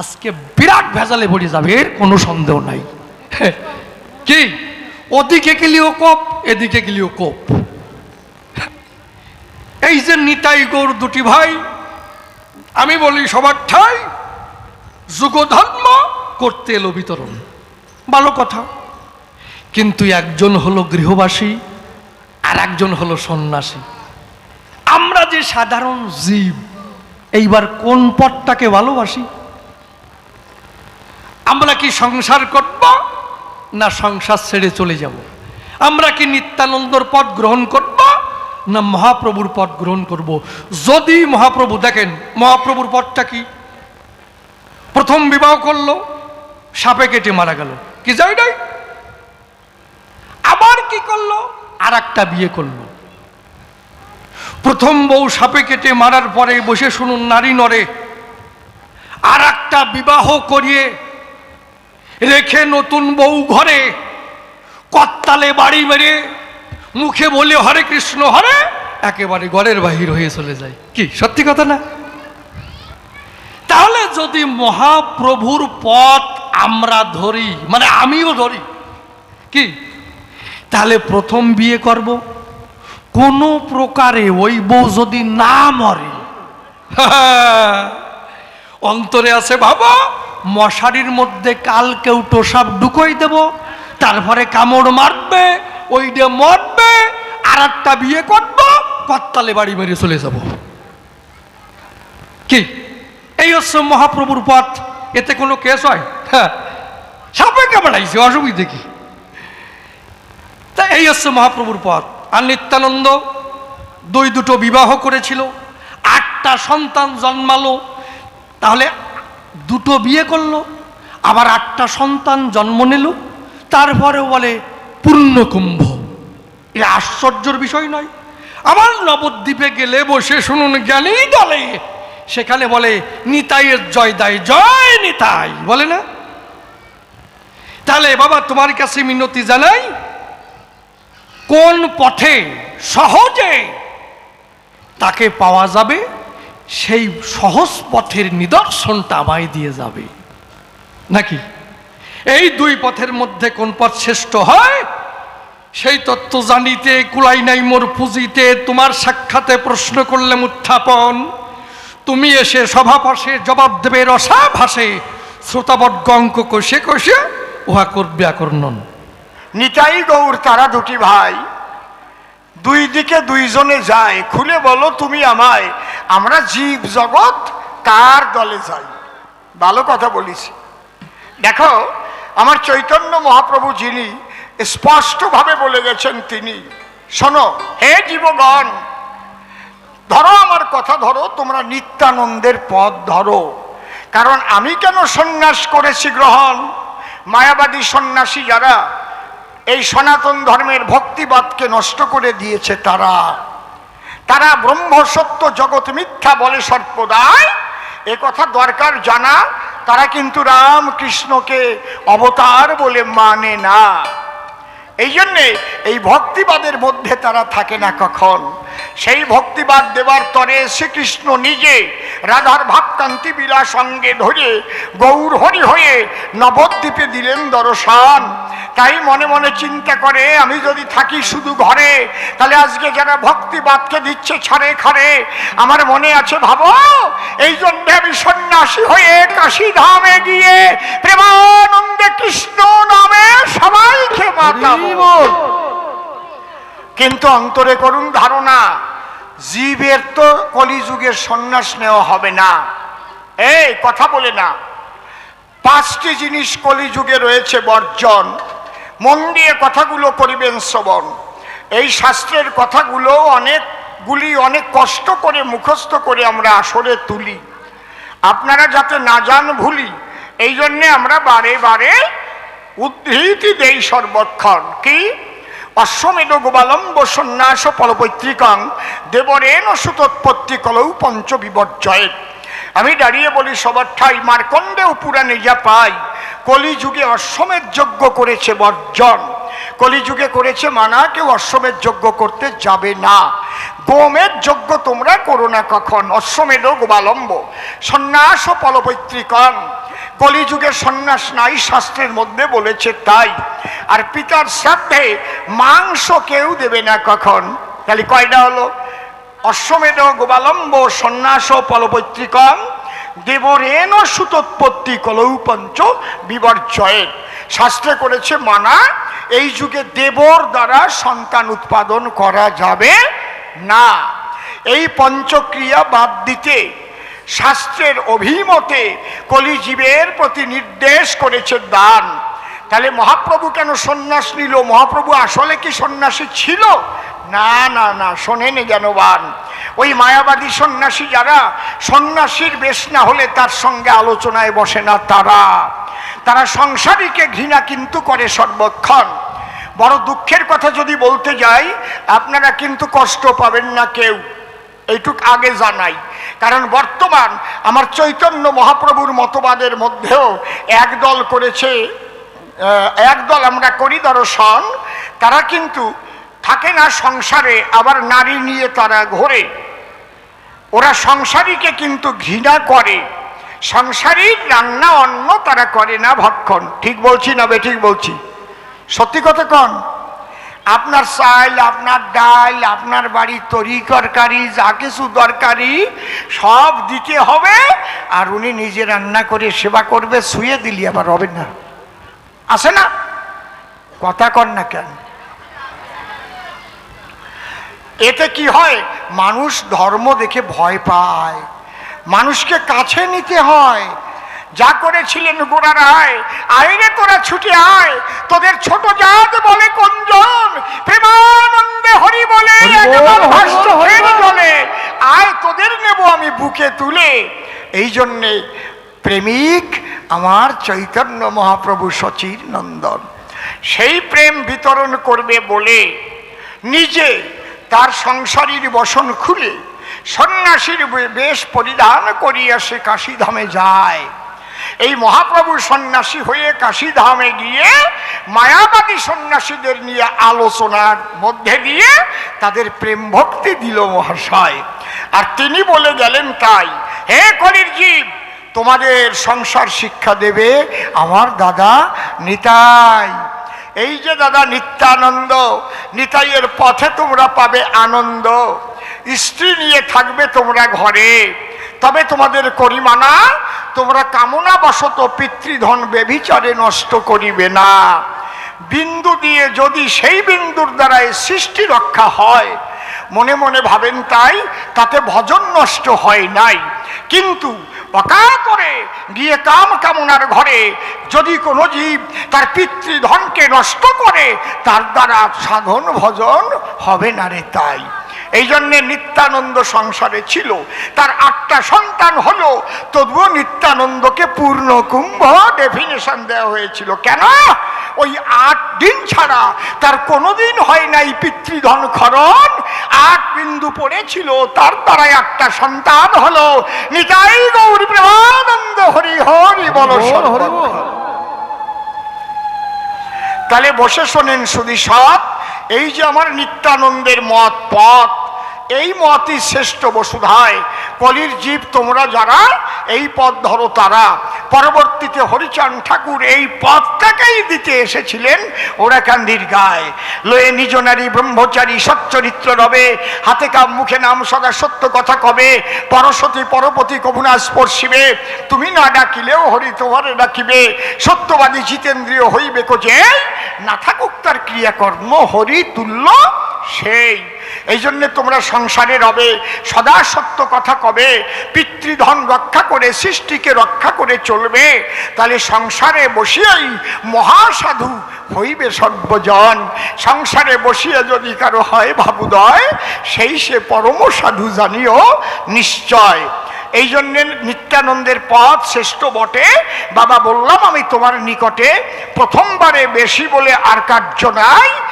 আজকে বিরাট ভেজালে পড়ে যাবে, এর কোনো সন্দেহ নাই। কি ওদিকে গেলেও কোপ, এদিকে গেলেও কোপ। এই যে নিতাই গৌর দুটি ভাই, আমি বলি সবার ঠাই যুগধর্ম করতে এলো বিতরণ, ভালো কথা। কিন্তু একজন হলো গৃহবাসী আর একজন হলো সন্ন্যাসী। আমরা যে সাধারণ জীব, এইবার কোন পথটাকে ভালোবাসি? আমরা কি সংসার করব না সংসার ছেড়ে চলে যাব? আমরা কি নিত্যানন্দর পথ গ্রহণ করব না মহাপ্রভুর পথ গ্রহণ করব? যদি মহাপ্রভু, দেখেন মহাপ্রভুর পথটা কি, প্রথম বিবাহ করলো, সাপে কেটে মারা গেল, কি যাই নাই? আবার কি করলো? আর একটা বিয়ে করলো। প্রথম বউ সাপে কেটে মারার পরে বসে শুনুন নারী নরে, আর একটা বিবাহ করিয়ে রেখে নতুন বউ ঘরে কত্তালে বাড়ি মেরে মুখে বলে হরে কৃষ্ণ হরে, একেবারে ঘরের বাহির হয়ে চলে যায়। কি সত্যি কথা না? তাহলে যদি মহাপ্রভুর পথ আমরা ধরি, মানে আমিও ধরি, কি তাহলে প্রথম বিয়ে করব, কোনো প্রকারে ওই বউ যদি না মরে, অন্তরে আছে বাবা মশারির মধ্যে কালকে টোসাপ ঢুকোই দেব, তারপরে কামড় মারবে, ওই দিয়ে মরবে, আর একটা বিয়ে করব, কত্তালে বাড়ি মেরে চলে যাব। কি এই হচ্ছে মহাপ্রভুর পথ। এতে কোনো কেস হয়? হ্যাঁ, সাপে কামড়াইছে, অসুবিধে কি? তা এই হচ্ছে মহাপ্রভুর পথ। আর নিত্যানন্দ দুটো বিবাহ করেছিল, 8টা সন্তান জন্মালো, তাহলে 2 বিয়ে করলো, আবার 8টা সন্তান জন্ম নিল, তারপরে বলে পূর্ণকুম্ভ। এ আশ্চর্যের বিষয় নয়? আবার নবদ্বীপে গেলে বসে শুনুন জ্ঞানী দলে, সেখানে বলে নিতাইয়ের জয় দায়, জয় নিতাই, বলে না? তাহলে বাবা তোমার কাছে মিনতি জানাই, কোন পথে সহজে তাকে পাওয়া যাবে, সেই সহজ পথের নিদর্শনটা আমায় দিয়ে যাবে নাকি? এই 2 পথের মধ্যে কোন পথ শ্রেষ্ঠ হয়, সেই তত্ত্ব জানিতে কুলাই নাই মোর পুঁজিতে, তোমার সাক্ষাতে প্রশ্ন করলে উত্থাপন, তুমি এসে সভা পাশে জবাব দেবে রসা ভাসে, শ্রোতাবর্গ অঙ্ক কষে কষে উহা করবে আকর্ণন। নিতাই গৌর তারা দুটি ভাই, 2 দিকে 2 জনে যায়, খুলে বলো তুমি আমায়, আমরা জীব জগৎ কার দলে যাই? ভালো কথা বলিস। দেখো আমার চৈতন্য মহাপ্রভু যিনি স্পষ্টভাবে বলে গেছেন, তিনি শোনো হে জীবগণ, ধরো আমার কথা ধরো, তোমরা নিত্যানন্দের পথ ধরো। কারণ আমি কেন সন্ন্যাস করেছি গ্রহণ? মায়াবাদী সন্ন্যাসী যারা এই সনাতন ধর্মের ভক্তিবাদকে নষ্ট করে দিয়েছে, তারা ব্রহ্ম সত্য জগৎ মিথ্যা বলে সর্বদাই, এ কথা দরকার জানা। তারা কিন্তু রামকৃষ্ণকে অবতার বলে মানে না, এই জন্যে এই ভক্তিবাদের মধ্যে তারা থাকে না কখন। সেই ভক্তিবাদ দেবার তরে শ্রীকৃষ্ণ নিজে রাধার ভাবকান্তি বিলাস সঙ্গে ধরে গৌর হরি হয়ে নবদ্বীপে দিলেন দর্শন। তাই মনে মনে চিন্তা করে, আমি যদি থাকি শুধু ঘরে, তাহলে আজকে যারা ভক্তিবাদকে দিচ্ছে ছাড়ে খারে, আমার মনে আছে ভাবো, এই জন্য আমি সন্ন্যাসী হয়ে কাশী ধামে গিয়ে প্রেমানন্দে কৃষ্ণ নামে সবাইকে মাতাবো। কিন্তু অন্তরে করুন ধারণা, জীবের তো কলিযুগের সন্ন্যাস নেওয়া হবে না। এই কথা বলে না, 5টি জিনিস কলিযুগে রয়েছে বর্জন। মন দিয়ে কথাগুলো করিবেন শ্রবণ। এই শাস্ত্রের কথাগুলো অনেক কষ্ট করে মুখস্থ করে আমরা আসরে তুলি, আপনারা যাতে না যান ভুলি, এই জন্যে আমরা বারে বারে উদ্ধৃতি দেই সর্বক্ষণ। কি? অশ্বমেধ গোপালম্ব সন্ন্যাস ফলপৈতৃকং দেবরেণ সুতোৎপত্তি কলৌ পঞ্চবিবর্জয়ের। আমি দাঁড়িয়ে বলি সবার ঠাই, মার্কণ্ডেয় পুরাণে যা পাই, কলিযুগে অশ্বমেধ যজ্ঞ করেছে বর্জন, কলিযুগে করেছে মানা, কেউ অশ্বমেধ যজ্ঞ করতে যাবে না। গোমেধ যজ্ঞ তোমরা করো না কখন, অশ্বমেধ গোপালম্ব সন্ন্যাস ফলপৈতৃকং। কলিযুগে সন্ন্যাস নাই, শাস্ত্রের মধ্যে বলেছে তাই। আর পিতার শ্রাদ্ধে মাংস কেউ দেবে না কখন। তাহলে কয়টা হলো? অশ্বমেধ গোবালম্ব সন্ন্যাস ফলপৈতৃকম দেবরেণ সুতোৎপত্তি কলৌ পঞ্চ বিবর্জয়ের। শাস্ত্রে করেছে মানা, এই যুগে দেবর দ্বারা সন্তান উৎপাদন করা যাবে না। এই পঞ্চক্রিয়া বাদ দিতে শাস্ত্রের অভিমতে কলিজীবের প্রতি নির্দেশ করেছে দান। তাহলে মহাপ্রভু কেন সন্ন্যাস নিল? মহাপ্রভু আসলে কি সন্ন্যাসী ছিল? না না না, শোনেন জ্ঞানবান, ওই মায়াবাদী সন্ন্যাসী যারা সন্ন্যাসীর বেশ না হলে তার সঙ্গে আলোচনায় বসে না, তারা সংসারীকে ঘৃণা কিন্তু করে সর্বক্ষণ। বড় দুঃখের কথা যদি বলতে যাই, আপনারা কিন্তু কষ্ট পাবেন না কেউ, এইটুক আগে জানাই। কারণ বর্তমান আমার চৈতন্য মহাপ্রভুর মতবাদের মধ্যেও একদল করেছে, একদল আমরা করি দর্শন, তারা কিন্তু থাকে না সংসারে, আবার নারী নিয়ে তারা ঘোরে। ওরা সংসারীকে কিন্তু ঘৃণা করে, সংসারীর রান্না অন্ন তারা করে না ভক্ষণ। ঠিক বলছি না বেঠিক বলছি? সত্যি কথা কন। আপনার চাল, আপনার ডাল, আপনার বাড়ির তরি তরকারি যা কিছু দরকারি সব দিতে হবে, আর উনি নিজে রান্না করে সেবা করবে, শুয়ে দিলি আবার হবে না। আছে না? কথা কন না কেন? এতে কি হয়? মানুষ ধর্ম দেখে ভয় পায়, মানুষকে কাছে নিতে হয়। যা করেছিলেন গোড়া রায়, আইরে তোরা ছুটে আয়, তোদের ছোট জাত বলে কোনজন, প্রেমানন্দে হরি বলে জলে আয়, তোদের নেব আমি বুকে তুলে। এই জন্যে প্রেমিক আমার চৈতন্য মহাপ্রভু সচির নন্দন, সেই প্রেম বিতরণ করবে বলে নিজে তার সংসারীর বসন খুলে সন্ন্যাসীর বেশ পরিধান করিয়া সে কাশীধামে যায়। এই মহাপ্রভু সন্ন্যাসী হয়ে কাশীধামে গিয়ে মায়াবাদী সন্ন্যাসীদের নিয়ে আলোচনার মধ্যে দিয়ে তাদের প্রেম ভক্তি দিল মহাশয়। আর তিনি বলে গেলেন তাই, হে কলির জীব, তোমাদের সংসার শিক্ষা দেবে আমার দাদা নিতাই। এই যে দাদা নিত্যানন্দ, নিতাইয়ের পথে তোমরা পাবে আনন্দ। স্ত্রী নিয়ে থাকবে তোমরা ঘরে, তবে তোমাদের করিমানা, তোমরা কামনা বশত পিতৃধন বেভিচারে নষ্ট করিবে না। বিন্দু দিয়ে যদি সেই বিন্দুর দ্বারাই সৃষ্টি রক্ষা হয়, মনে মনে ভাবেন তাই, তাতে ভজন নষ্ট হয় নাই। কিন্তু অকাতরে গিয়ে কাম কামনার ঘরে যদি কোনো জীব তার পিতৃধনকে নষ্ট করে, তার দ্বারা সাধন ভজন হবে না রে। তাই এই জন্যে নিত্যানন্দ সংসারে ছিল, তার 8টা সন্তান হলো, তবুও নিত্যানন্দকে পূর্ণ কুম্ভ ডেফিনেশন দেওয়া হয়েছিল। কেন? ওই 8 দিন ছাড়া তার কোনোদিন হয় নাই পিতৃধন খরণ। 8 বিন্দু পড়েছিল, তার দ্বারাই 8টা সন্তান হলো। নিতাই গৌর প্রেমানন্দ হরি হরি বল। তাহলে বসে শোনেন শুধু সব, এই যে আমার নিত্যানন্দের মত পথ, এই মতই শ্রেষ্ঠ বসুধায়। কলির জীব তোমরা যারা এই পথ ধরো, তারা পরবর্তীতে হরিচাঁদ ঠাকুর এই পথটাকেই দিতে এসেছিলেন ওরাকান্দির গায়ে। লয়ে নিজ নারী ব্রহ্মচারী সচ্চরিত্র রবে, হাতে কাম মুখে নাম সদা সত্য কথা কবে, পরশতী পরপতি কভুনা স্পর্শিবে, তুমি না ডাকিলেও হরি তোমারে ডাকিবে, সত্যবাদী জিতেন্দ্রীয় হইবে যে না থাকুক তার ক্রিয়াকর্ম হরি তুল্য সেই। এই জন্যে তোমরা সংসারে রবে, সদা সত্য কথা কবে, পিতৃধন রক্ষা করে সৃষ্টিকে রক্ষা করে চলবে। তাহলে সংসারে বসিয়াই মহাসাধু হইবে সর্বজন। সংসারে বসিয়া যদি কারো হয় ভাবুদয়, সেই সে পরম সাধু জানিও নিশ্চয়। এই জন্যে নিত্যানন্দের পথ শ্রেষ্ঠ বটে। বাবা বললাম আমি তোমার নিকটে, প্রথমবারে বেশি বলে আর কার্য নাই।